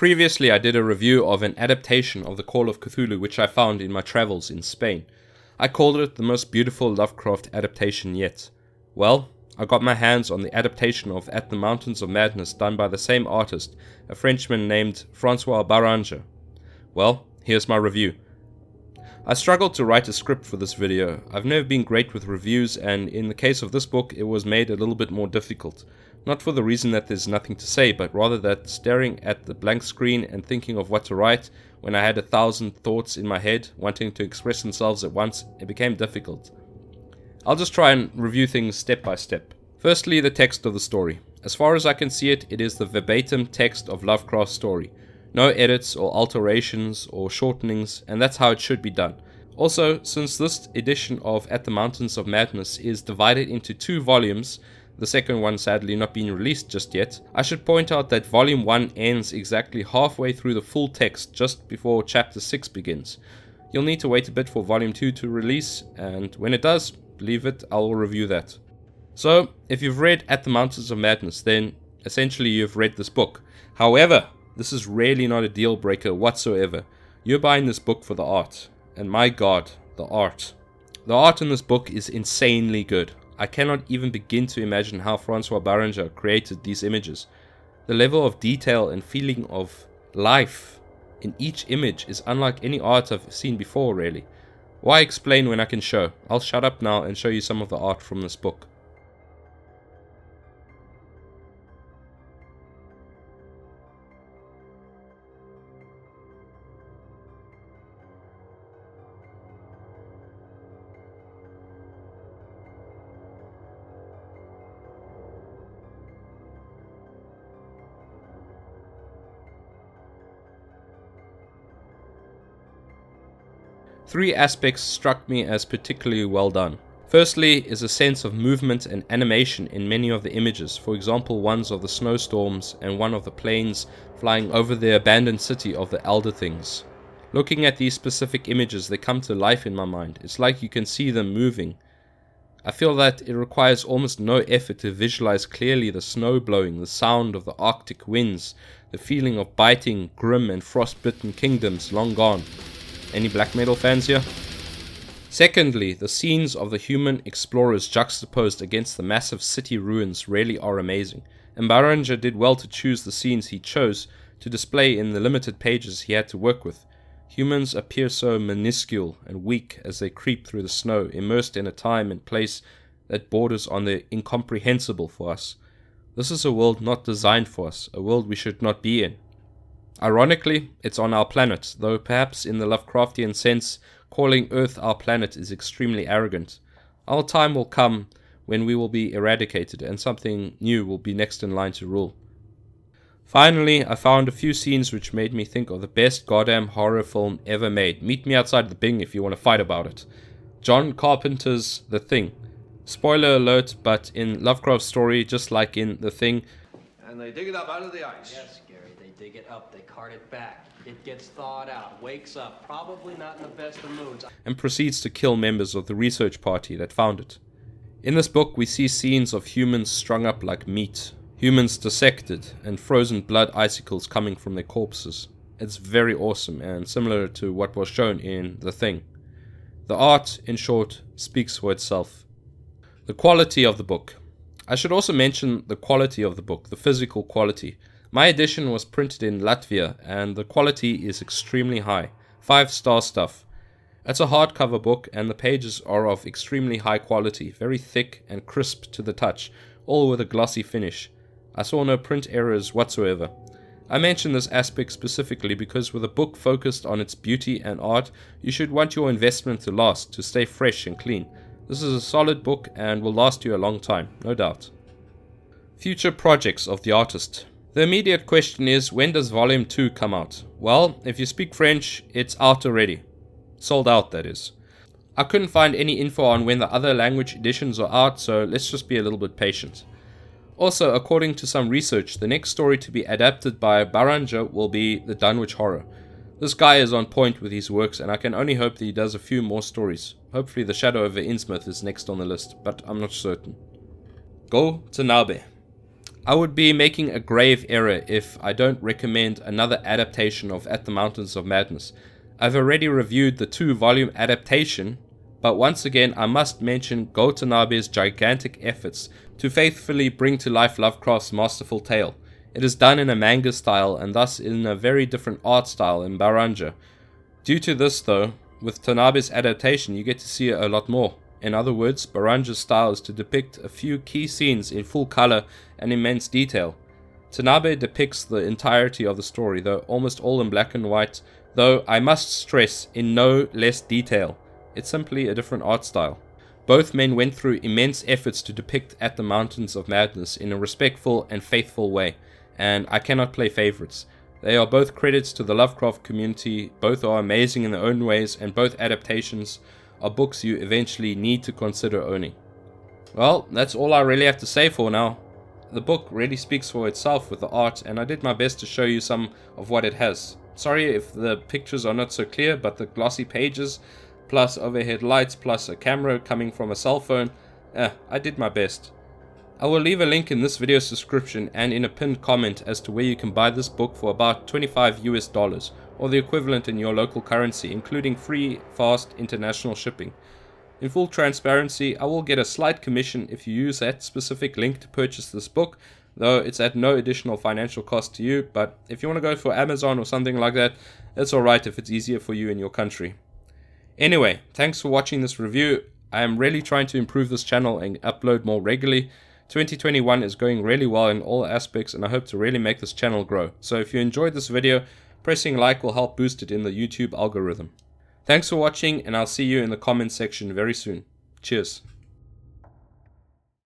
Previously I did a review of an adaptation of the Call of Cthulhu which I found in my travels in Spain. I called it the most beautiful Lovecraft adaptation yet. Well, I got my hands on the adaptation of At the Mountains of Madness done by the same artist, a Frenchman named François Baranger. Well, here's my review. I struggled to write a script for this video. I've never been great with reviews, and in the case of this book it was made a little bit more difficult. Not for the reason that there's nothing to say, but rather that staring at the blank screen and thinking of what to write when I had 1,000 thoughts in my head wanting to express themselves at once, it became difficult. I'll just try and review things step by step. Firstly, the text of the story. As far as I can see it, it is the verbatim text of Lovecraft's story. No edits or alterations or shortenings, and that's how it should be done. Also, since this edition of At the Mountains of Madness is divided into 2 volumes, the second one sadly not being released just yet, I should point out that volume 1 ends exactly halfway through the full text just before chapter 6 begins. You'll need to wait a bit for volume 2 to release, and when it does, believe it, I'll review that. So, if you've read At the Mountains of Madness, then essentially you've read this book. However, this is really not a deal breaker whatsoever. You're buying this book for the art. And my god, the art. The art in this book is insanely good. I cannot even begin to imagine how François Baranger created these images. The level of detail and feeling of life in each image is unlike any art I've seen before, really. Why explain when I can show? I'll shut up now and show you some of the art from this book. Three aspects struck me as particularly well done. Firstly is a sense of movement and animation in many of the images, for example ones of the snowstorms and one of the planes flying over the abandoned city of the Elder Things. Looking at these specific images, they come to life in my mind. It's like you can see them moving. I feel that it requires almost no effort to visualize clearly the snow blowing, the sound of the Arctic winds, the feeling of biting, grim and frostbitten kingdoms long gone. Any black metal fans here? Secondly, the scenes of the human explorers juxtaposed against the massive city ruins really are amazing, and Baranger did well to choose the scenes he chose to display in the limited pages he had to work with. Humans appear so minuscule and weak as they creep through the snow, immersed in a time and place that borders on the incomprehensible for us. This is a world not designed for us, a world we should not be in. Ironically, it's on our planet, though perhaps in the Lovecraftian sense, calling Earth our planet is extremely arrogant. Our time will come when we will be eradicated and something new will be next in line to rule. Finally, I found a few scenes which made me think of the best goddamn horror film ever made. Meet me outside the Bing if you want to fight about it. John Carpenter's The Thing. Spoiler alert, but in Lovecraft's story, just like in The Thing, and they dig it up out of the ice. Yes, Gary, they dig it up, they cart it back. It gets thawed out, wakes up, probably not in the best of moods, and proceeds to kill members of the research party that found it. In this book, we see scenes of humans strung up like meat, humans dissected, and frozen blood icicles coming from their corpses. It's very awesome and similar to what was shown in The Thing. The art, in short, speaks for itself. The quality of the book. I should also mention the quality of the book, the physical quality. My edition was printed in Latvia and the quality is extremely high, 5-star stuff. It's a hardcover book and the pages are of extremely high quality, very thick and crisp to the touch, all with a glossy finish. I saw no print errors whatsoever. I mention this aspect specifically because with a book focused on its beauty and art, you should want your investment to last, to stay fresh and clean. This is a solid book and will last you a long time, no doubt. Future projects of the artist. The immediate question is, when does volume 2 come out? Well, if you speak French, it's out already. Sold out, that is. I couldn't find any info on when the other language editions are out, so let's just be a little bit patient. Also, according to some research, the next story to be adapted by Baranger will be the Dunwich Horror. This guy is on point with his works, and I can only hope that he does a few more stories. Hopefully the Shadow over Innsmouth is next on the list, but I'm not certain. Go Tanabe. I would be making a grave error if I don't recommend another adaptation of At the Mountains of Madness. I've already reviewed the 2-volume adaptation, but once again I must mention Go Tanabe's gigantic efforts to faithfully bring to life Lovecraft's masterful tale. It is done in a manga style and thus in a very different art style in Baranger. Due to this though, with Tanabe's adaptation you get to see a lot more. In other words, Baranger's style is to depict a few key scenes in full color and immense detail. Tanabe depicts the entirety of the story, though almost all in black and white, though I must stress in no less detail. It's simply a different art style. Both men went through immense efforts to depict At the Mountains of Madness in a respectful and faithful way, and I cannot play favorites. They are both credits to the Lovecraft community, both are amazing in their own ways, and both adaptations are books you eventually need to consider owning. Well, that's all I really have to say for now. The book really speaks for itself with the art, and I did my best to show you some of what it has. Sorry if the pictures are not so clear, but the glossy pages, plus overhead lights, plus a camera coming from a cell phone, I did my best. I will leave a link in this video's description and in a pinned comment as to where you can buy this book for about $25 US, or the equivalent in your local currency, including free, fast international shipping. In full transparency, I will get a slight commission if you use that specific link to purchase this book, though it's at no additional financial cost to you, but if you want to go for Amazon or something like that, it's alright if it's easier for you in your country. Anyway, thanks for watching this review. I am really trying to improve this channel and upload more regularly. 2021 is going really well in all aspects, and I hope to really make this channel grow. So if you enjoyed this video, pressing like will help boost it in the YouTube algorithm. Thanks for watching, and I'll see you in the comments section very soon. Cheers.